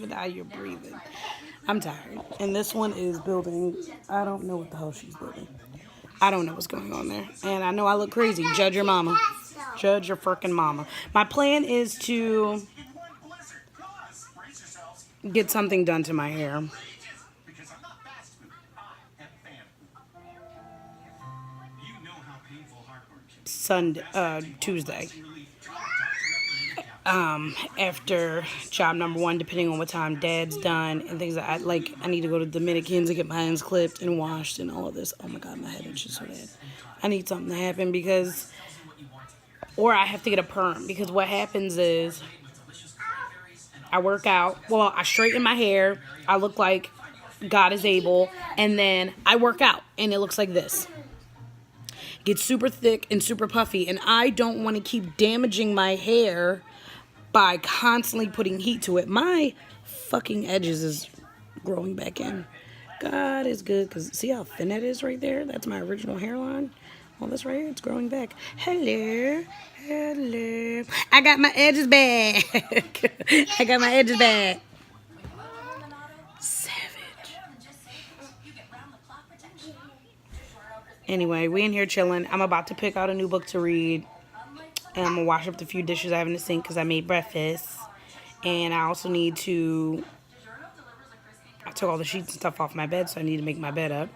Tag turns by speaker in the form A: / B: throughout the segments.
A: even how you're breathing. I'm tired. And this one is building. I don't know what the hell she's building. I don't know what's going on there. And I know I look crazy. Judge your mama. Judge your freaking mama. My plan is to get something done to my hair. Tuesday. After job number one, depending on what time Dad's done and things like I need to go to Dominicans and get my hands clipped and washed and all of this. Oh my God, my head itches so bad. I need something to happen or I have to get a perm, because what happens is I work out. Well, I straighten my hair. I look like God is able, and then I work out and it looks like this. Gets super thick and super puffy, and I don't want to keep damaging my hair by constantly putting heat to it. My fucking edges is growing back in. God is good, because see how thin that is right there? That's my original hairline. All this right here, it's growing back. Hello. Hello. I got my edges back. I got my edges back. Savage. Anyway, we in here chilling. I'm about to pick out a new book to read. And I'm going to wash up the few dishes I have in the sink because I made breakfast. And I also need to... I took all the sheets and stuff off my bed, so I need to make my bed up.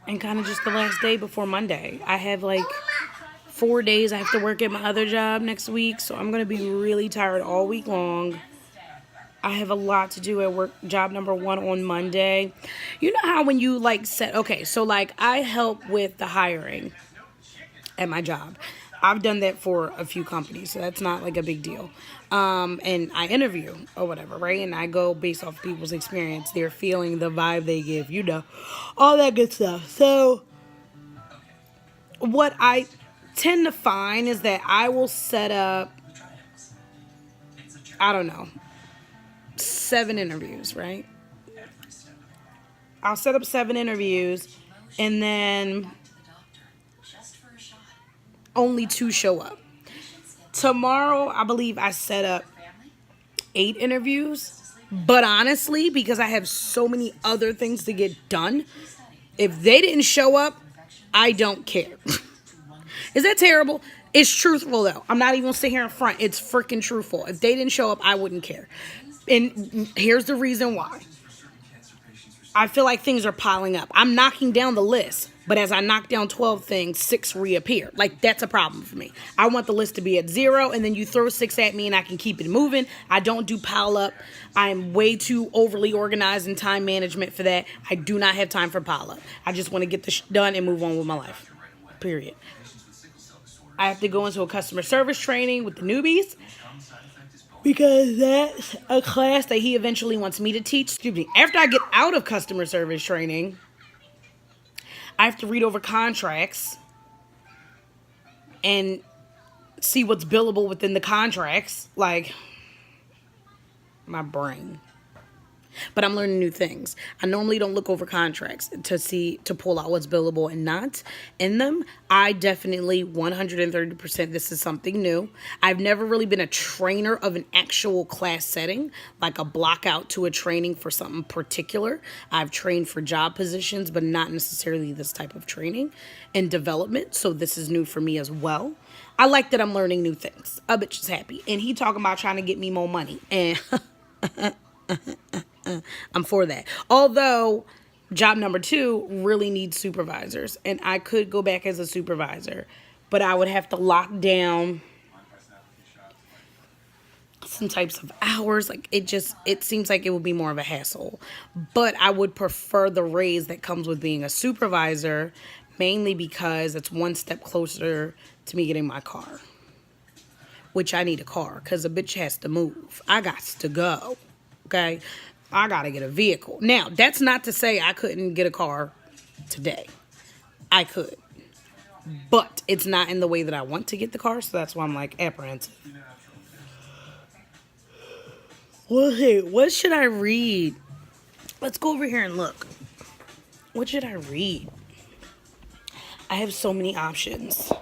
A: And kind of just the last day before Monday. I have like 4 days I have to work at my other job next week. So I'm going to be really tired all week long. I have a lot to do at work. Job number one on Monday. You know how when you like set... Okay, so like I help with the hiring at my job. I've done that for a few companies, so that's not like a big deal. And I interview or whatever, right? And I go based off people's experience, their feeling, the vibe they give, you know, all that good stuff. So what I tend to find is that I will set up, I don't know, 7 interviews, right? I'll set up 7 interviews, and then only 2 show up. Tomorrow, I believe I set up 8 interviews. But honestly, because I have so many other things to get done, if they didn't show up, I don't care. Is that terrible? It's truthful, though. I'm not even going to sit here in front. It's freaking truthful. If they didn't show up, I wouldn't care. And here's the reason why. I feel like things are piling up. I'm knocking down the list, but as I knock down 12 things, 6 reappear. Like, that's a problem for me. I want the list to be at 0, and then you throw 6 at me, and I can keep it moving. I don't do pile up. I'm way too overly organized in time management for that. I do not have time for pile up. I just want to get this done and move on with my life. Period. I have to go into a customer service training with the newbies, because that's a class that he eventually wants me to teach. Excuse me. After I get out of customer service training, I have to read over contracts and see what's billable within the contracts. Like, my brain. But I'm learning new things. I normally don't look over contracts to pull out what's billable and not in them. I definitely 130%, this is something new. I've never really been a trainer of an actual class setting, like a block out to a training for something particular. I've trained for job positions, but not necessarily this type of training and development. So this is new for me as well. I like that I'm learning new things. A bitch is happy. And he talking about trying to get me more money. And I'm for that. Although job number 2 really needs supervisors, and I could go back as a supervisor, but I would have to lock down some types of hours. Like, it seems like it would be more of a hassle. But I would prefer the raise that comes with being a supervisor, mainly because it's one step closer to me getting my car, which I need a car because a bitch has to move. I got to go. Okay, I gotta get a vehicle. Now, that's not to say I couldn't get a car today. I could. But it's not in the way that I want to get the car, so that's why I'm like apprehensive. Well, hey, what should I read? Let's go over here and look. What should I read? I have so many options.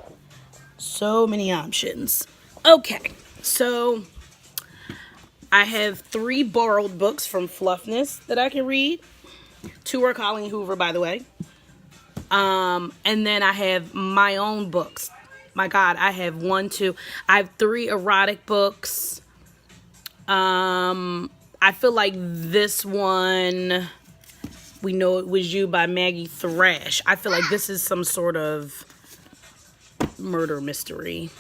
A: So many options. Okay, so I have 3 borrowed books from Fluffness that I can read. 2 are Colleen Hoover, by the way. And then I have my own books. My God, I have 1, 2. I have 3 erotic books. I feel like this one, We Know It Was You by Maggie Thrash. I feel like this is some sort of murder mystery.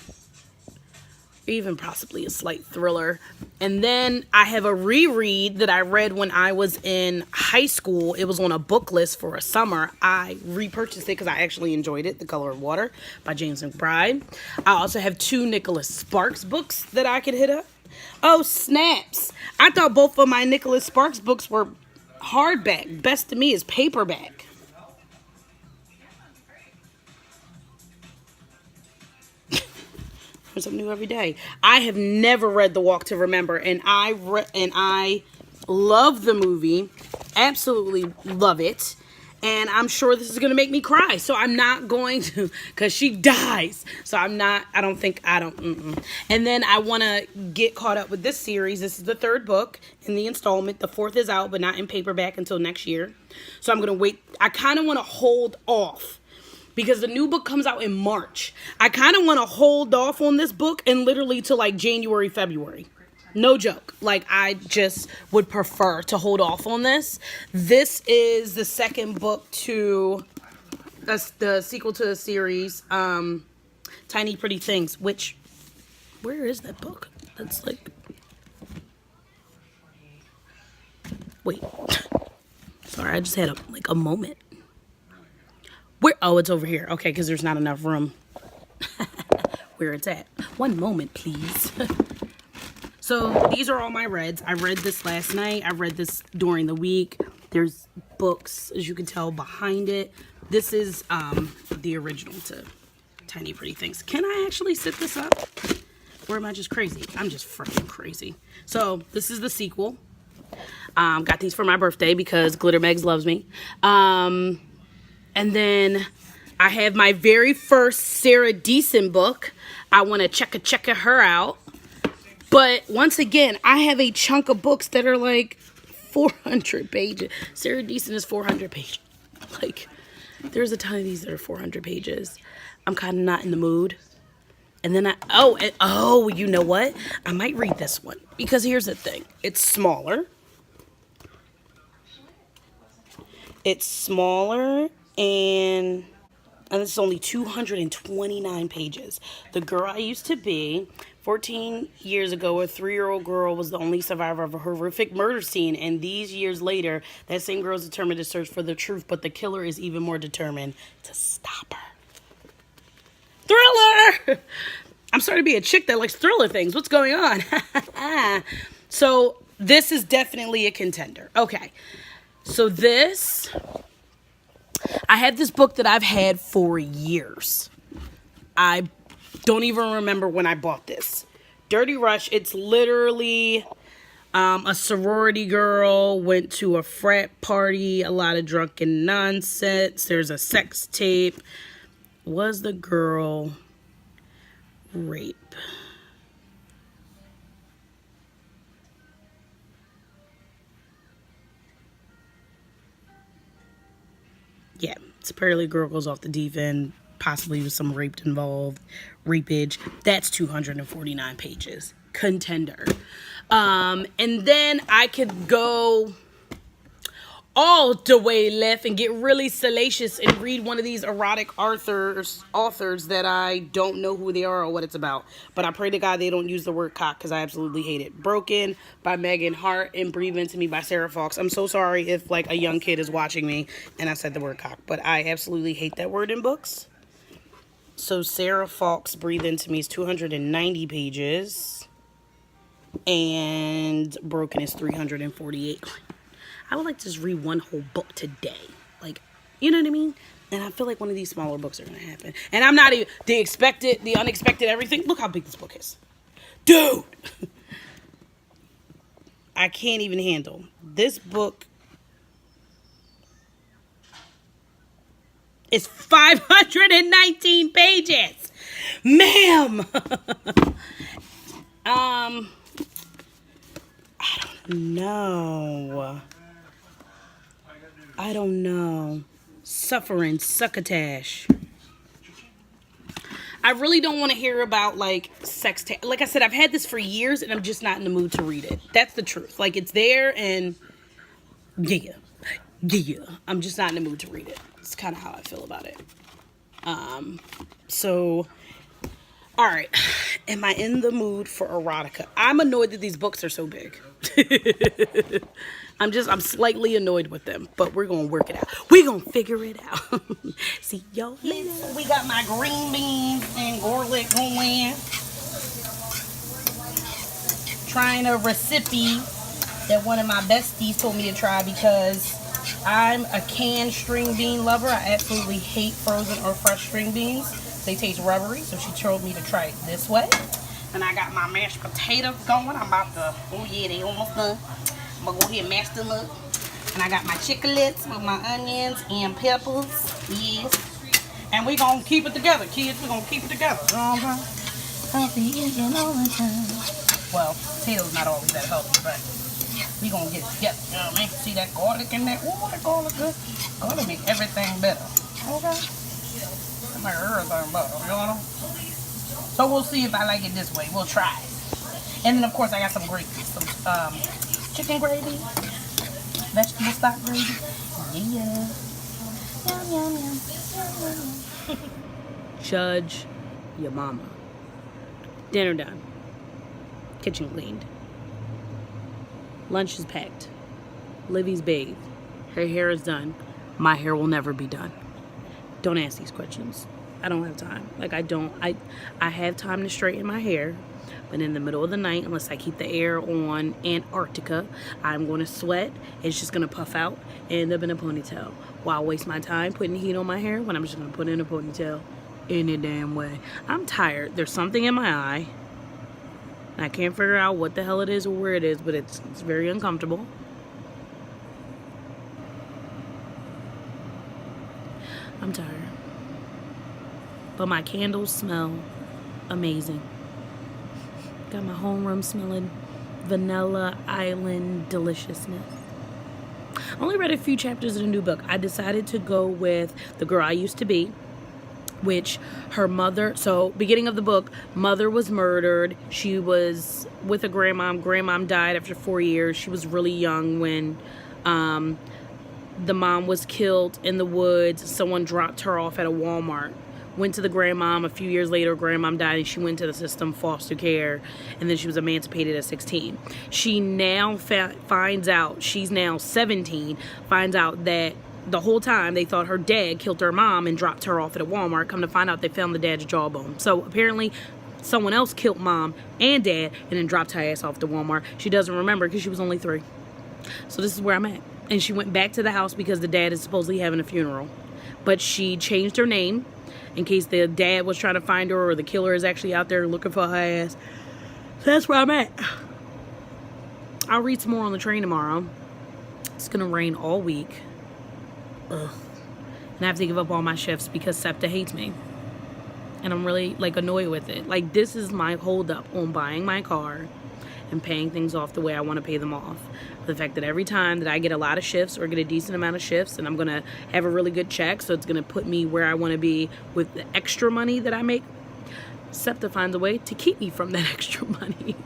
A: Even possibly a slight thriller. And then I have a reread that I read when I was in high school. It was on a book list for a summer. I repurchased it because I actually enjoyed it. The Color of Water by James McBride. I also have 2 Nicholas Sparks books that I could hit up. Oh, snaps. I thought both of my Nicholas Sparks books were hardback. Best to me is paperback. Something new every day. I have never read The Walk to Remember, and I love the movie, absolutely love it, and I'm sure this is gonna make me cry. So I'm not going to, cause she dies. So I'm not. I don't think I don't. And then I want to get caught up with this series. This is the 3rd book in the installment. The 4th is out, but not in paperback until next year. So I'm gonna wait. I kind of want to hold off, because the new book comes out in March. I kind of want to hold off on this book and literally to like January, February. No joke. Like, I just would prefer to hold off on this. This is the 2nd book to the sequel to the series, Tiny Pretty Things, which, where is that book? That's like, wait. Sorry, I just had a moment. Where? Oh, it's over here. Okay, because there's not enough room. Where it's at. One moment, please. So these are all my reads. I read this last night. I read this during the week. There's books, as you can tell, behind it. This is the original to Tiny Pretty Things. Can I actually sit this up? Or am I just crazy? I'm just freaking crazy. So this is the sequel. Got these for my birthday because Glitter Megs loves me. And then I have my very first Sarah Deason book. I want to check her out. But once again, I have a chunk of books that are like 400 pages. Sarah Deason is 400 pages. Like, there's a ton of these that are 400 pages. I'm kind of not in the mood. And then you know what? I might read this one. Because here's the thing. It's smaller. And it's only 229 pages. The Girl I Used to Be. 14 years ago, a 3-year-old girl was the only survivor of a horrific murder scene. And these years later, that same girl is determined to search for the truth. But the killer is even more determined to stop her. Thriller! I'm starting to be a chick that likes thriller things. What's going on? So this is definitely a contender. Okay. So this... I had this book that I've had for years. I don't even remember when I bought this. Dirty Rush. It's literally a sorority girl went to a frat party, a lot of drunken nonsense. There's a sex tape. Was the girl rape? Yeah, it's apparently a girl goes off the deep end, possibly with some raped involved, rapage. That's 249 pages. Contender. And then I could go all the way left and get really salacious and read one of these erotic authors that I don't know who they are or what it's about. But I pray to God they don't use the word cock because I absolutely hate it. Broken by Megan Hart and Breathe Into Me by Sarah Fox. I'm so sorry if like a young kid is watching me and I said the word cock, but I absolutely hate that word in books. So Sarah Fox Breathe Into Me is 290 pages and Broken is 348. I would like to just read one whole book today. Like, you know what I mean? And I feel like one of these smaller books are going to happen. And I'm not even, the unexpected everything. Look how big this book is. Dude! I can't even handle. This book is 519 pages. Ma'am! No. I don't know. Suffering, succotash. I really don't want to hear about, like, sex. Like I said, I've had this for years, and I'm just not in the mood to read it. That's the truth. Like, it's there, and yeah. I'm just not in the mood to read it. It's kind of how I feel about it. So, all right. Am I in the mood for erotica? I'm annoyed that these books are so big. I'm slightly annoyed with them, but we're going to work it out. We're going to figure it out. See, y'all later. We got my green beans and garlic going. Trying a recipe that one of my besties told me to try because I'm a canned string bean lover. I absolutely hate frozen or fresh string beans. They taste rubbery, so she told me to try it this way. And I got my mashed potatoes going. I'm about to, oh yeah, they almost done. I'm gonna go ahead and mash them up. And I got my chicklets with my onions and peppers. Yes. And we gonna keep it together, kids. We gonna keep it together. You know what I'm saying? Well, potatoes not always that healthy, but we gonna get it together. You know what I mean? See that garlic in there? Ooh, that garlic good. Garlic make everything better. Okay? That make everything better, you know? So we'll see if I like it this way. We'll try it. And then of course I got some gravy. Some chicken gravy. Vegetable stock gravy. Yeah. Yum, yum, yum. Yum, yum. Judge your mama. Dinner done. Kitchen cleaned. Lunch is packed. Livy's bathed. Her hair is done. My hair will never be done. Don't ask these questions. I don't have time. Like, I have time to straighten my hair, but in the middle of the night, unless I keep the air on Antarctica, I'm going to sweat. It's just going to puff out and end up in a ponytail. Why waste my time putting heat on my hair when I'm just going to put it in a ponytail any damn way? I'm tired. There's something in my eye. I can't figure out what the hell it is or where it is, but it's very uncomfortable. I'm tired. But my candles smell amazing. Got my homeroom smelling vanilla island deliciousness. I only read a few chapters of the new book. I decided to go with The Girl I Used to Be, which her mother, so beginning of the book, mother was murdered. She was with a grandmom. Grandmom died after 4 years. She was really young when the mom was killed in the woods. Someone dropped her off at a Walmart. Went to the grandmom. A few years later, grandmom died and she went to the system, foster care, and then she was emancipated at 16. She now finds out, she's now 17, finds out that the whole time they thought her dad killed her mom and dropped her off at a Walmart. Come to find out they found the dad's jawbone. So apparently someone else killed mom and dad and then dropped her ass off to Walmart. She doesn't remember because she was only 3. So this is where I'm at. And she went back to the house because the dad is supposedly having a funeral. But she changed her name in case the dad was trying to find her or the killer is actually out there looking for her ass. So that's where I'm at. I'll read some more on the train tomorrow. It's going to rain all week. Ugh. And I have to give up all my shifts because SEPTA hates me. And I'm really, like, annoyed with it. Like, this is my hold up on buying my car and paying things off the way I want to pay them off. The fact that every time that I get a lot of shifts or get a decent amount of shifts and I'm going to have a really good check, so it's going to put me where I want to be with the extra money that I make, SEPTA finds a way to keep me from that extra money.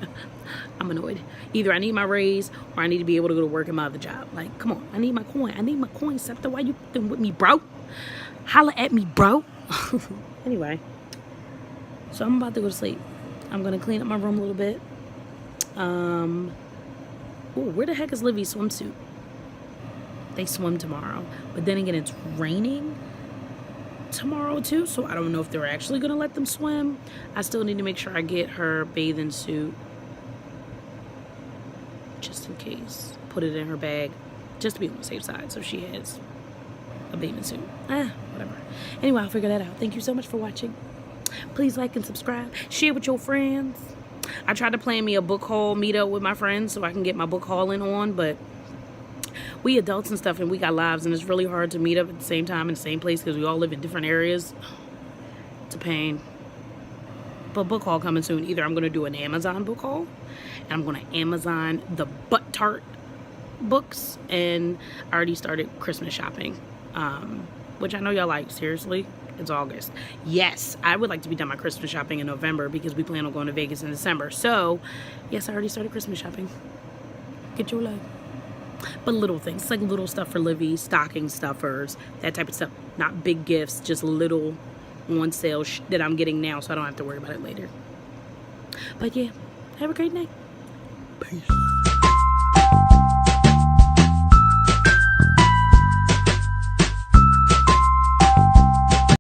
A: I'm annoyed. Either I need my raise or I need to be able to go to work in my other job. Like, come on, I need my coin. I need my coin, SEPTA. Why you f***ing with me, bro? Holla at me, bro. Anyway, so I'm about to go to sleep. I'm going to clean up my room a little bit. Ooh, where the heck is Livy's swimsuit? They swim tomorrow. But then again, it's raining tomorrow too, so I don't know if they're actually going to let them swim. I still need to make sure I get her bathing suit. Just in case. Put it in her bag. Just to be on the safe side, so she has a bathing suit. Whatever. Anyway, I'll figure that out. Thank you so much for watching. Please like and subscribe. Share with your friends. I tried to plan me a book haul meetup with my friends so I can get my book hauling on, but we adults and stuff and we got lives and it's really hard to meet up at the same time in the same place because we all live in different areas. It's a pain. But book haul coming soon. Either I'm going to do an Amazon book haul And I'm going to Amazon the Butt Tart books, and I already started Christmas shopping, which I know y'all like. Seriously, it's August. Yes, I would like to be done my Christmas shopping in November because we plan on going to Vegas in December. So yes, I already started Christmas shopping. Get your love. But little things, like little stuff for Livy, stocking stuffers, that type of stuff. Not big gifts, just little on sale that I'm getting now, so I don't have to worry about it later. But yeah, have a great night. Peace.